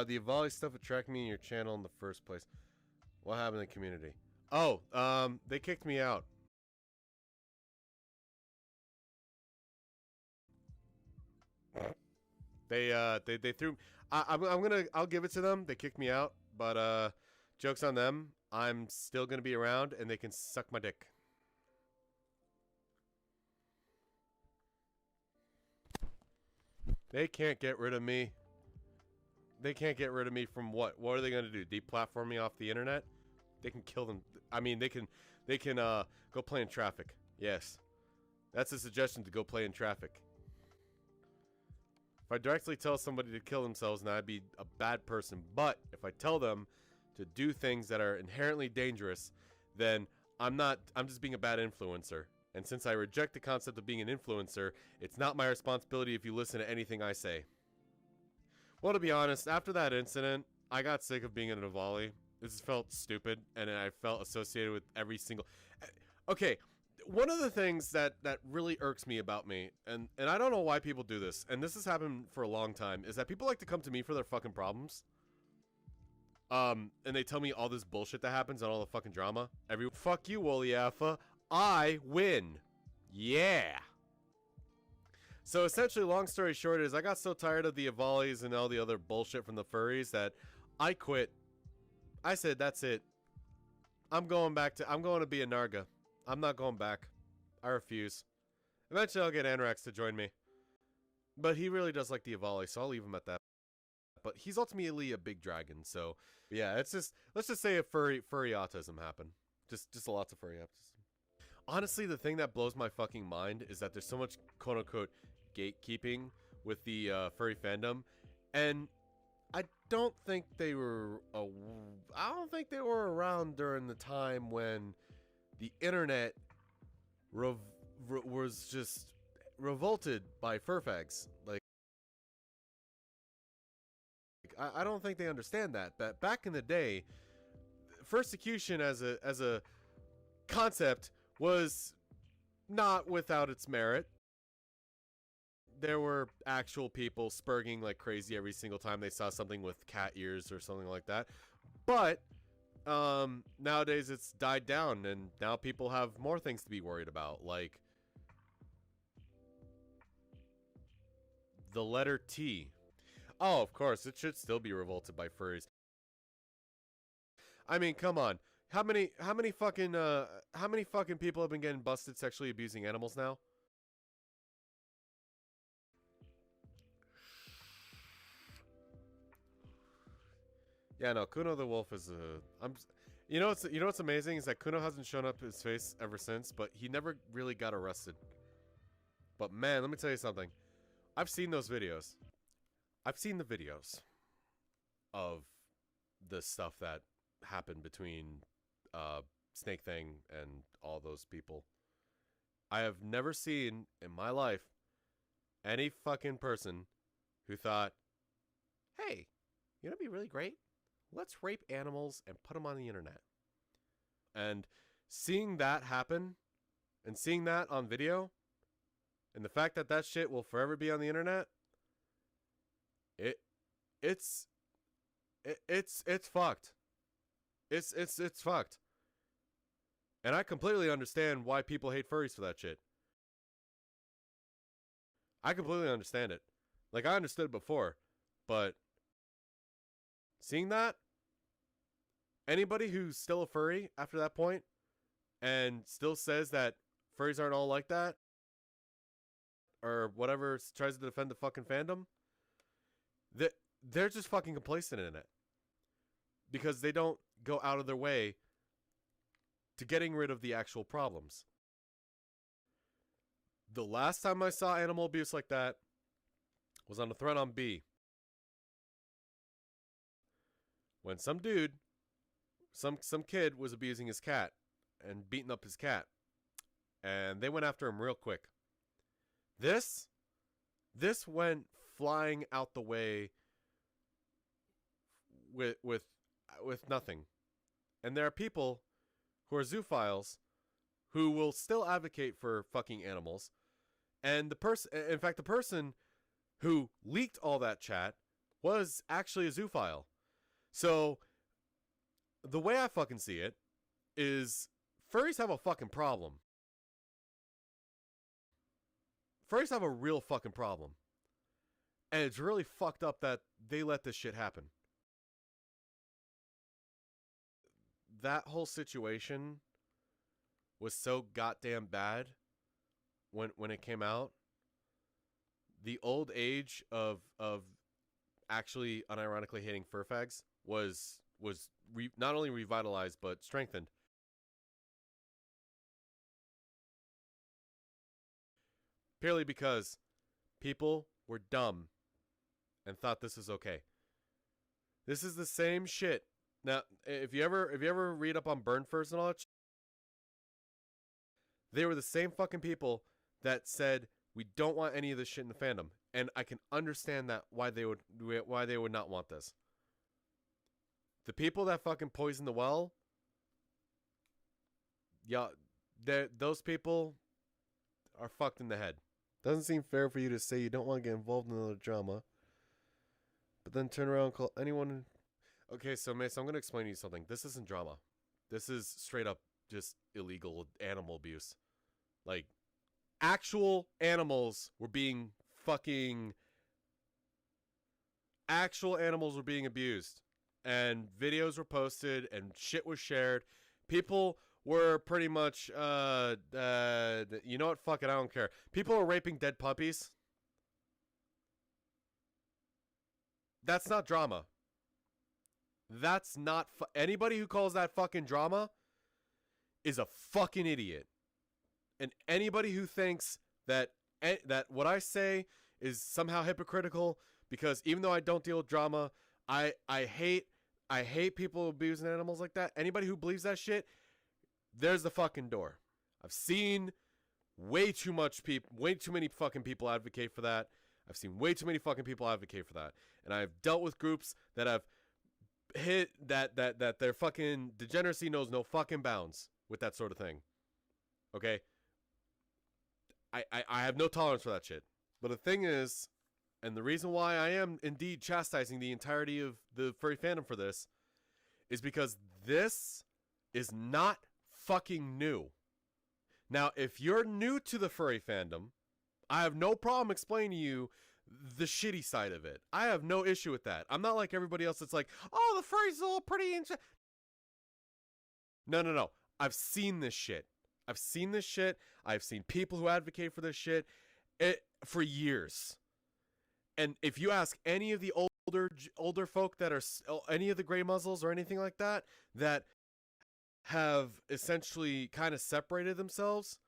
The Evolve stuff attracted me in your channel in the first place. What happened in the community? Oh, they kicked me out. They threw. I'll give it to them. They kicked me out, but joke's on them. I'm still gonna be around, and they can suck my dick. They can't get rid of me. They can't get rid of me from what? What are they gonna do? Deplatform me off the internet? They can kill them. I mean, they can go play in traffic. Yes, that's a suggestion, to go play in traffic. If I directly tell somebody to kill themselves, then I'd be a bad person. But if I tell them to do things that are inherently dangerous, then I'm just being a bad influencer. And since I reject the concept of being an influencer, it's not my responsibility if you listen to anything I say. Well, to be honest, after that incident, I got sick of being in a volley. It just felt stupid, and I felt associated with every single... Okay, one of the things that really irks me about me, and I don't know why people do this, and this has happened for a long time, is that people like to come to me for their fucking problems. And they tell me all this bullshit that happens and all the fucking drama. Fuck you, Wooly Alpha. I win. Yeah. So essentially, long story short is I got so tired of the Evolis and all the other bullshit from the furries that I quit. I said, that's it. I'm going to be a Narga. I'm not going back. I refuse. Eventually I'll get Anrax to join me. But he really does like the Evoli, so I'll leave him at that. But he's ultimately a big dragon, so yeah, it's just, let's just say a furry autism happened. Just lots of furry autism. Honestly, the thing that blows my fucking mind is that there's so much quote-unquote gatekeeping with the furry fandom, and I don't think they were around during the time when the internet was just revolted by furfags. Like I don't think they understand that. But back in the day, persecution as a concept was not without its merit. There were actual people spurging like crazy every single time they saw something with cat ears or something like that. But nowadays it's died down, and now people have more things to be worried about, like the letter T. Oh, of course, it should still be revolted by furries. I mean, come on. How many fucking people have been getting busted sexually abusing animals now? Yeah, no, Kuno the wolf is a... You know what's amazing is that Kuno hasn't shown up his face ever since, but he never really got arrested. But man, let me tell you something. I've seen those videos. I've seen the videos of the stuff that happened between Snake Thing and all those people. I have never seen in my life any fucking person who thought, hey, you know what'd be really great? Let's rape animals and put them on the internet. And seeing that happen, and seeing that on video, and the fact that that shit will forever be on the internet, it's fucked. It's fucked. And I completely understand why people hate furries for that shit. I completely understand it. Like, I understood before, but seeing that, anybody who's still a furry after that point and still says that furries aren't all like that, or whatever, tries to defend the fucking fandom, they're just fucking complacent in it. Because they don't go out of their way to getting rid of the actual problems. The last time I saw animal abuse like that was on a thread on B. When some dude, some kid was abusing his cat and beating up his cat. And they went after him real quick. This went flying out the way with nothing. And there are people who are zoophiles who will still advocate for fucking animals. And the person who leaked all that chat was actually a zoophile. So the way I fucking see it is furries have a fucking problem. Furries have a real fucking problem. And it's really fucked up that they let this shit happen. That whole situation was so goddamn bad when it came out. The old age of actually unironically hating fur fags was not only revitalized but strengthened. Purely because people were dumb and thought this is okay. This is the same shit. Now, if you ever read up on burn furs and all that, they were the same fucking people that said we don't want any of this shit in the fandom, and I can understand that why they would not want this. The people that fucking poisoned the well, yeah, those people are fucked in the head. Doesn't seem fair for you to say you don't want to get involved in another drama, but then turn around and call anyone. Okay, so Mace, I'm going to explain to you something. This isn't drama. This is straight up just illegal animal abuse. Like, actual animals were being actual animals were being abused. And videos were posted and shit was shared. People were pretty much, you know what? Fuck it, I don't care. People are raping dead puppies. That's not drama. That's not anybody who calls that fucking drama is a fucking idiot. And anybody who thinks that what I say is somehow hypocritical, because even though I don't deal with drama, I hate people abusing animals like that. Anybody who believes that shit, there's the fucking door. I've seen way too many fucking people advocate for that. I've seen way too many fucking people advocate for that. And I've dealt with groups that have hit that their fucking degeneracy knows no fucking bounds with that sort of thing. Okay? I have no tolerance for that shit. But the thing is, and the reason why I am indeed chastising the entirety of the furry fandom for this, is because this is not fucking new. Now, if you're new to the furry fandom, I have no problem explaining to you the shitty side of it. I have no issue with that. I'm not like everybody else that's like, oh, the furry's all pretty and No. I've seen this shit. I've seen people who advocate for this shit for years. And if you ask any of the older folk that are any of the gray muzzles or anything like that have essentially kind of separated themselves,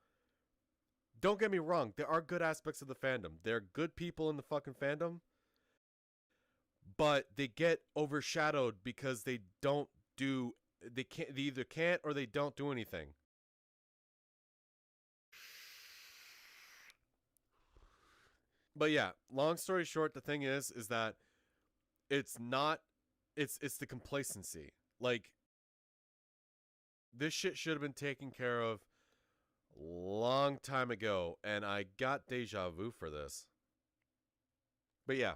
don't get me wrong, there are good aspects of the fandom. There are good people in the fucking fandom, but they get overshadowed because they either can't or they don't do anything. But yeah, long story short, the thing is that it's the complacency. Like, this shit should have been taken care of long time ago, and I got deja vu for this. But yeah,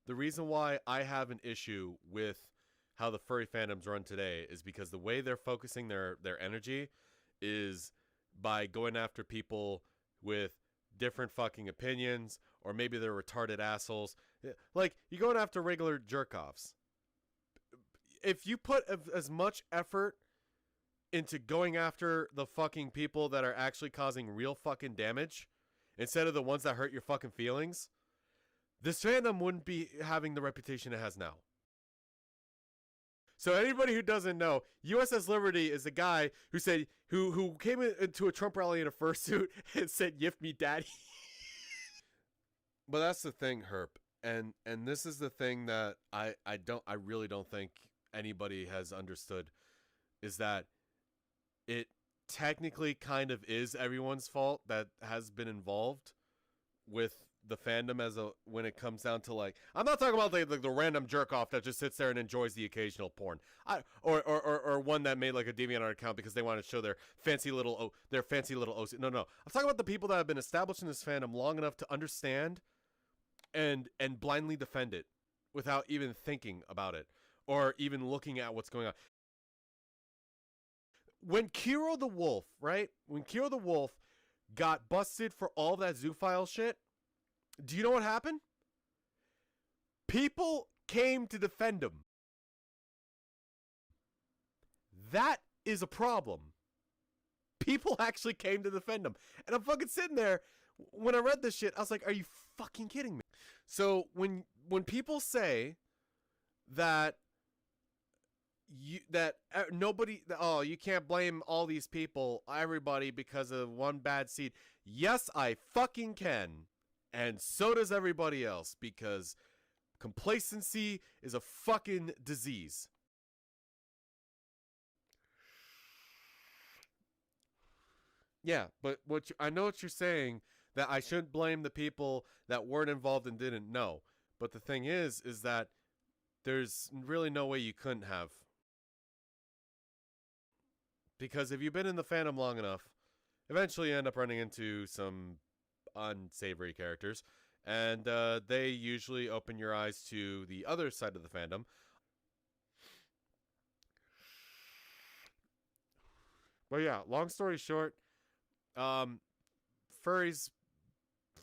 the reason why I have an issue with how the furry fandoms run today is because the way they're focusing their energy is by going after people with different fucking opinions, or maybe they're retarded assholes. Like, you're going after regular jerk-offs. If you put as much effort into going after the fucking people that are actually causing real fucking damage instead of the ones that hurt your fucking feelings, this fandom wouldn't be having the reputation it has now. So anybody who doesn't know, USS Liberty is the guy who said who came into a Trump rally in a fursuit and said, "Yiff me, daddy." But that's the thing, Herp, and this is the thing that I really don't think anybody has understood, is that it technically kind of is everyone's fault that has been involved with the fandom when it comes down to, like, I'm not talking about the random jerk off that just sits there and enjoys the occasional porn, or one that made like a DeviantArt account because they want to show their fancy little OC. No, I'm talking about the people that have been established in this fandom long enough to understand and blindly defend it without even thinking about it or even looking at what's going on. When Kiro the Wolf, right? When Kiro the Wolf got busted for all that zoophile shit, do you know what happened? People came to defend him. That is a problem. People actually came to defend him. And I'm fucking sitting there, when I read this shit, I was like, are you fucking kidding me? So when people say that nobody, oh, you can't blame all these people, everybody, because of one bad seed. Yes, I fucking can. And so does everybody else, because complacency is a fucking disease. Yeah, but I know what you're saying, that I shouldn't blame the people that weren't involved and didn't know. But the thing is that there's really no way you couldn't have. Because if you've been in the fandom long enough, eventually you end up running into some unsavory characters. And they usually open your eyes to the other side of the fandom. But yeah, long story short, furries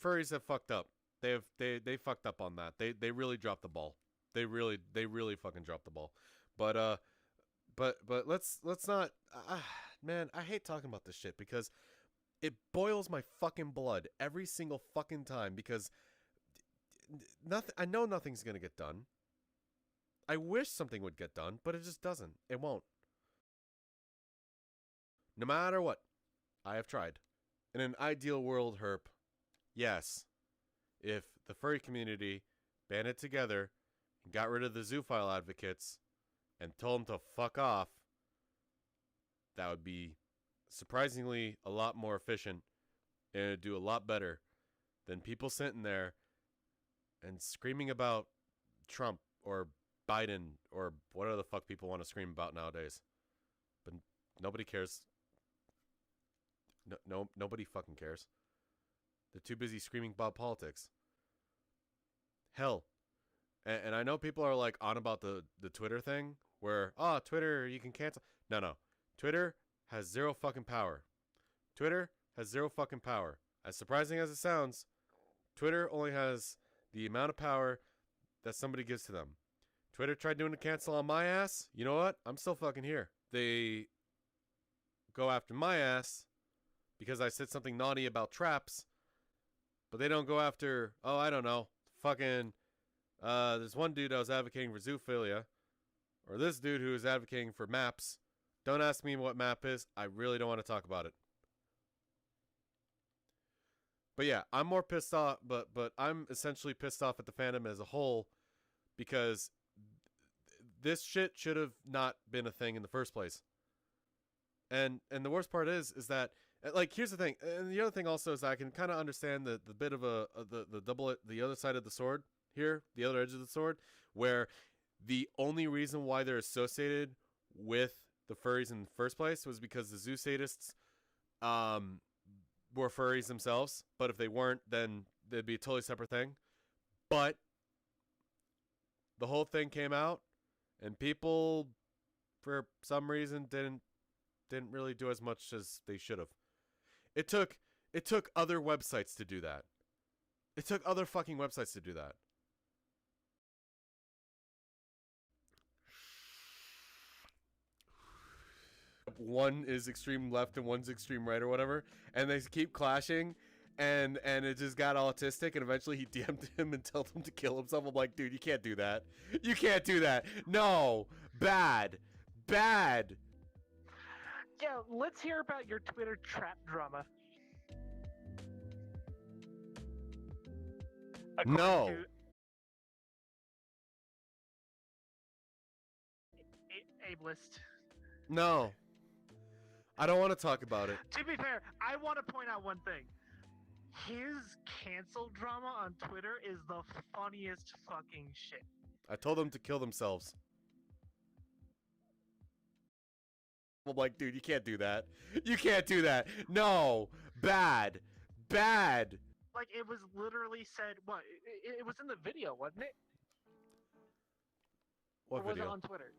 have fucked up. They fucked up on that. They really dropped the ball. They really fucking dropped the ball. But let's not. Man, I hate talking about this shit because it boils my fucking blood every single fucking time, because nothing. I know nothing's gonna get done. I wish something would get done, but it just doesn't. It won't. No matter what, I have tried. In an ideal world, Herp, yes, if the furry community banded together and got rid of the zoophile advocates and told them to fuck off, that would be surprisingly a lot more efficient and it'd do a lot better than people sitting there and screaming about Trump or Biden or whatever the fuck people want to scream about nowadays. But nobody cares. Nobody fucking cares. They're too busy screaming about politics. Hell. And I know people are like on about the Twitter thing where, oh, Twitter, you can cancel. No. Twitter has zero fucking power. Twitter has zero fucking power. As surprising as it sounds, Twitter only has the amount of power that somebody gives to them. Twitter tried doing a cancel on my ass. You know what? I'm still fucking here. They go after my ass because I said something naughty about traps, but they don't go after, oh, I don't know, fucking, there's one dude that was advocating for zoophilia, or this dude who is advocating for maps. Don't ask me what map is. I really don't want to talk about it. But yeah, I'm more pissed off, but I'm essentially pissed off at the fandom as a whole, because this shit should have not been a thing in the first place. And the worst part is that, like, here's the thing, and the other thing also is I can kind of understand the bit of the other side of the sword here, the other edge of the sword, where the only reason why they're associated with the furries in the first place was because the zoo sadists were furries themselves. But if they weren't, then it'd be a totally separate thing. But the whole thing came out, and people, for some reason, didn't really do as much as they should have. It took other websites to do that. It took other fucking websites to do that. One is extreme left and one's extreme right or whatever, and they keep clashing, and it just got autistic, and eventually he DM'd him and told him to kill himself. I'm like, dude, you can't do that. You can't do that. No. Bad. Yeah, let's hear about your Twitter trap drama. No. Ableist. No. I don't want to talk about it. To be fair, I want to point out one thing. His cancel drama on Twitter is the funniest fucking shit. I told them to kill themselves. I'm like, dude, you can't do that. You can't do that. No. Bad. Like, it was literally said, what? It was in the video, wasn't it? What or was video? it on Twitter?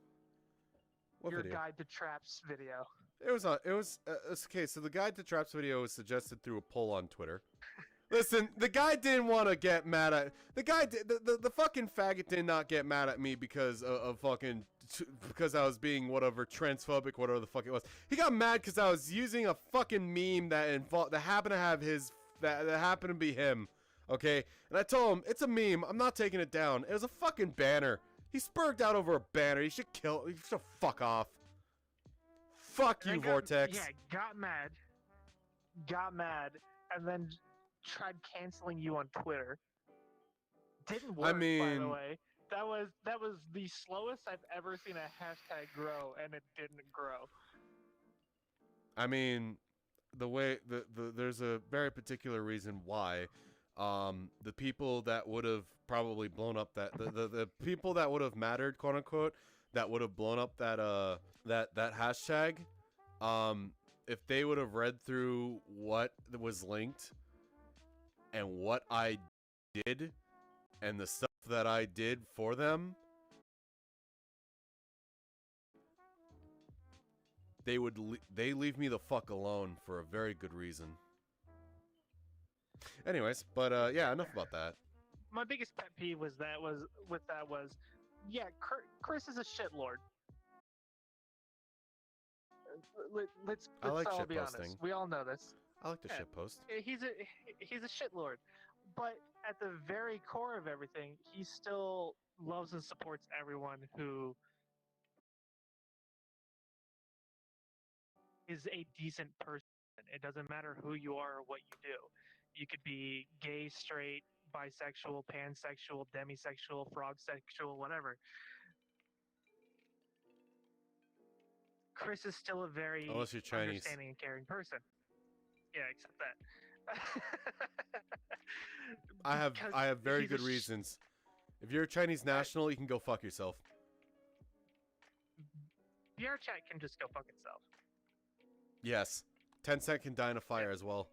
What Your video? guide to traps video. It was on. It was okay. So the guide to traps video was suggested through a poll on Twitter. Listen, the guy didn't want to get mad at the guy. The fucking faggot did not get mad at me because of fucking because I was being whatever transphobic, whatever the fuck it was. He got mad because I was using a fucking meme that happened to have his that happened to be him. Okay, and I told him it's a meme. I'm not taking it down. It was a fucking banner. He spurred out over a banner. He should kill. He should fuck off. Fuck you, Vortex. Yeah, got mad, and then tried canceling you on Twitter. Didn't work, I mean, by the way. That was the slowest I've ever seen a hashtag grow, and it didn't grow. I mean, there's a very particular reason why. The people that would have probably blown up the people that would have mattered, quote unquote, that would have blown up that hashtag, if they would have read through what was linked and what I did and the stuff that I did for them, they leave me the fuck alone for a very good reason. Anyways, but yeah, enough about that. My biggest pet peeve was yeah, Chris is a shitlord. Let's I like all be shitposting. honest. We all know this. I like to shitpost. He's a shitlord, but at the very core of everything, he still loves and supports everyone who is a decent person. It doesn't matter who you are or what you do. You could be gay, straight, bisexual, pansexual, demisexual, frogsexual, whatever. Chris is still a very Unless you're Chinese. understanding and caring person. Yeah, except that. I have very good reasons. If you're a Chinese national, you can go fuck yourself. VR chat can just go fuck itself. Yes. Tencent can die in a fire as well.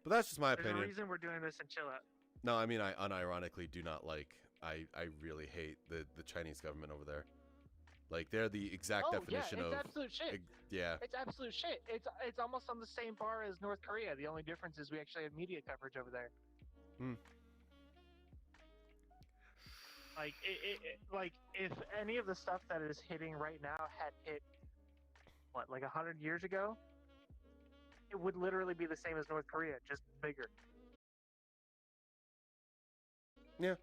But that's just my opinion. There's a reason we're doing this in chill out. No, I mean, I unironically do not like... I really hate the Chinese government over there. Like, they're the exact definition of... it's absolute shit. Yeah. It's absolute shit. It's almost on the same par as North Korea. The only difference is we actually have media coverage over there. Hmm. Like, like, if any of the stuff that is hitting right now had hit, what, like 100 years ago? It would literally be the same as North Korea, just bigger. Yeah.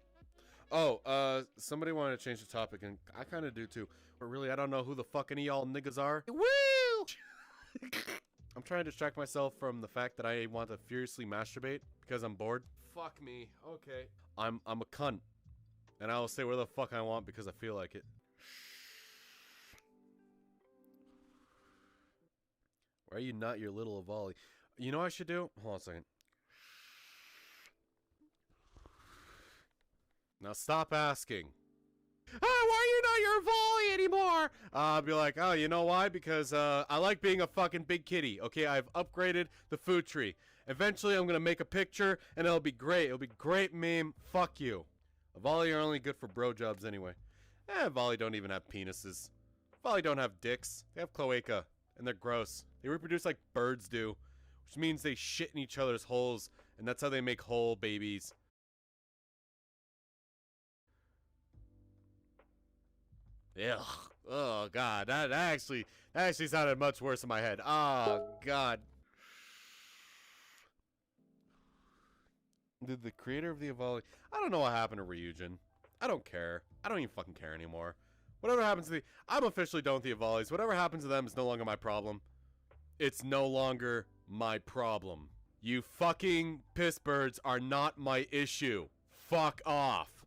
Oh, somebody wanted to change the topic, and I kind of do too. But really, I don't know who the fuck any of y'all niggas are. Woo! I'm trying to distract myself from the fact that I want to furiously masturbate because I'm bored. Fuck me. Okay. I'm a cunt. And I will say where the fuck I want because I feel like it. Why are you not your little Avali? You know what I should do? Hold on a second. Now stop asking. Why are you not your volley anymore? I'll be like, oh, you know why? Because I like being a fucking big kitty. Okay, I've upgraded the food tree. Eventually, I'm gonna make a picture, and it'll be great. It'll be great meme. Fuck you. Volley are only good for bro jobs anyway. Volley don't even have penises. Volley don't have dicks. They have cloaca, and they're gross. They reproduce like birds do, which means they shit in each other's holes, and that's how they make whole babies. Ugh. Oh god, that actually sounded much worse in my head. Oh god. Did the creator of the Avali... I don't know what happened to Ryujin. I don't care. I don't even fucking care anymore. Whatever happens to the... I'm officially done with the Avalis. Whatever happens to them is no longer my problem. It's no longer my problem. You fucking piss birds are not my issue. Fuck off.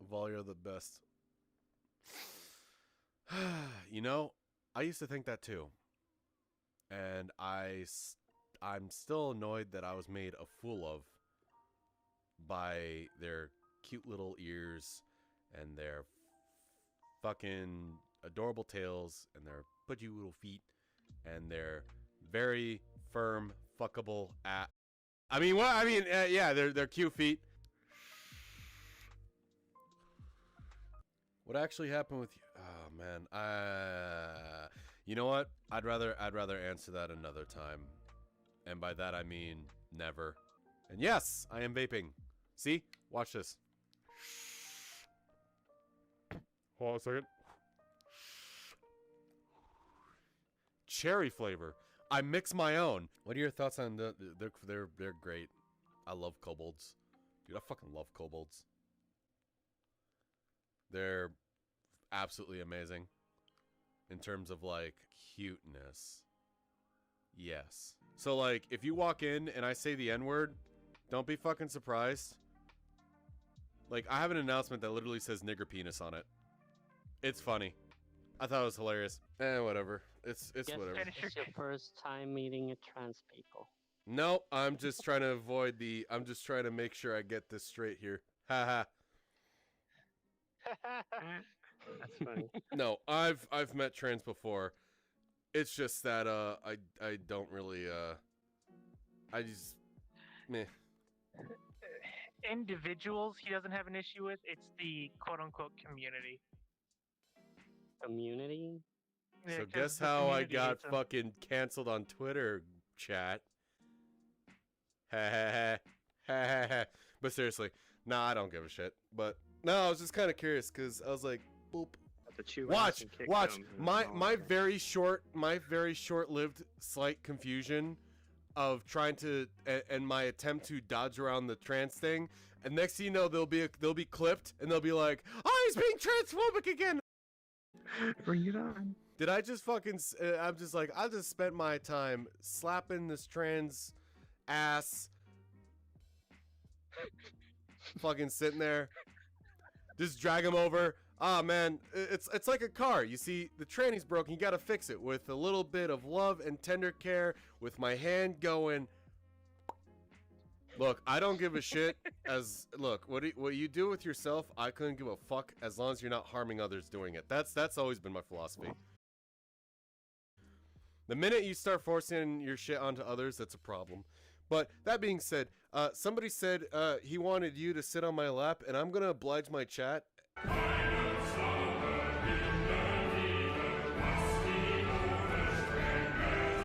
Avali are the best. You know, I used to think that too. And I'm still annoyed that I was made a fool of by their cute little ears and their fucking adorable tails and their pudgy little feet and their very firm fuckable yeah, they're cute feet. What actually happened with you? Oh man, you know what? I'd rather answer that another time, and by that I mean never. And yes, I am vaping. See? Watch this. Hold on a second. Cherry flavor. I mix my own. What are your thoughts on they're great. I love kobolds. Dude, I fucking love kobolds. They're absolutely amazing in terms of like cuteness. Yes. So like if you walk in and I say the N-word, don't be fucking surprised. Like I have an announcement that literally says nigger penis on it. It's funny. I thought it was hilarious. Whatever. It's whatever. It's your first time meeting a trans people. No, I'm just trying to avoid the. I'm just trying to make sure I get this straight here. Haha. That's funny. No, I've met trans before. It's just that I don't really I just meh. Individuals he doesn't have an issue with. It's the quote unquote community. Community? Yeah, So 'cause guess the how I community got hates 'em. fucking canceled on Twitter, chat. But seriously, nah, I don't give a shit. But no, I was just kind of curious because I was like, boop. Watch. My very short-lived slight confusion of trying to and my attempt to dodge around the trans thing, and next thing you know, they'll be clipped and they'll be like, oh, he's being transphobic again. Bring it on. Did I just fucking? I'm just like, I just spent my time slapping this trans ass, fucking sitting there, just drag him over. Ah man, it's like a car. You see, the tranny's broken. You gotta fix it with a little bit of love and tender care. With my hand going. Look, I don't give a shit. What you do with yourself, I couldn't give a fuck as long as you're not harming others doing it. That's always been my philosophy. The minute you start forcing your shit onto others, that's a problem. But that being said, somebody said he wanted you to sit on my lap, and I'm gonna oblige my chat.